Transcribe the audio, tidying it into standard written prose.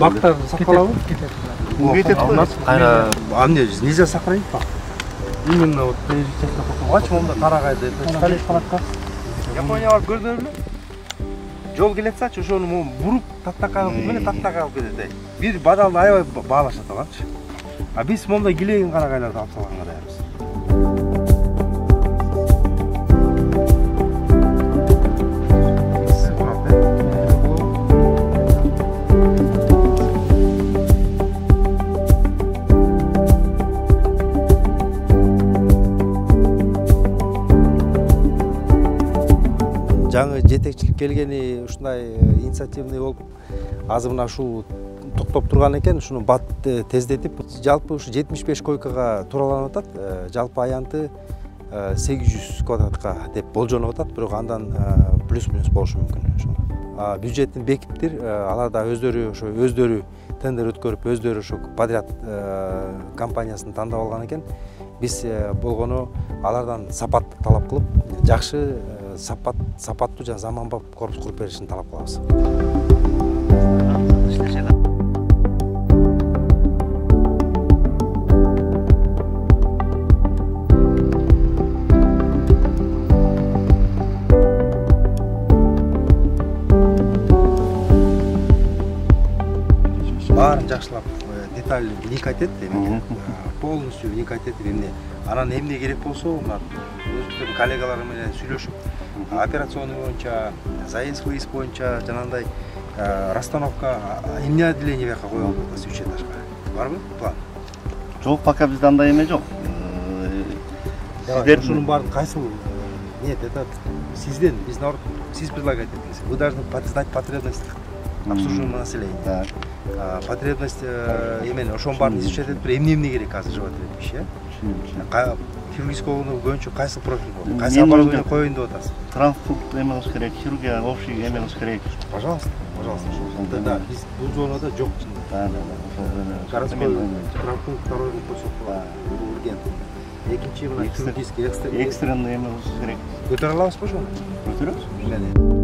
Бактар сакалабы? Кетет қой. Кайра, а мне нельзя сохранить бак. Именно вот прежде чем такой. Ач монда карагайды, сталет калатка. Япония бар көрдүңүзбү? Жол келетсачы ошону буруп таттакка алып менен таттакка алып кетет. Бир бадалды аябай баалашат алганчы. А биз монда килеген карагайларды алып салганга даярбыз. Жаңы жетекчилик келгени ушундай инициативный болуп, азыр мына ушул токтоп турган экен, ушуну бат тездетип, жалпы ушу 75 койкага туураланып атат. Жалпы аянты 800 квадратка деп болжонуп атат, бирок андан плюс-минус болушу мүмкүн ошол. Бюджетин бекиптир, алар да өздөрү тендер өткөрүп, өздөрү ошо подряд компаниясын тандап алган экен. Биз болгону алардан сапаттык талап кылып, жакшы сапаттуу жана заманбап корпус куруп беришин талап кылабыз. Баарын жакшылап деталь вникать этти, полностью вникать этип эмне анан эмне керек болсо, мына өзүбүздүн коллегалар менен сүйлөшүп, операционный боюнча, заезд выезд боюнча жанагындай расстановка эмне отделение бияка коюлуп атат үч этажга. Барбы план? Жок, пока бизде андай эме жок. Сиздер ушунун баарын кайсыл? Нет, это сизден, биз наоборот, сиз предлагать этесиз. Вы должны знать потребность обслуживания населения. Потребность именно ошон баарын изучать этип, эмне керек азыр жеп атат иш, хирургический боюнча кайсы профиль болот? Кайсы оборудование коюйн деп атасыз? Транспорт эме кылыш керек, хирургия общий эме кылыш керек. Пожалуйста, пожалуйста. Да, биз бул зонада жок. Да. Городской травмпункт второй көрсөтүп, ургент. Экинчи мына хирургический экстренный эме кылыш керек. Көтөрө алабызбы ошону? Көтөрөбүз.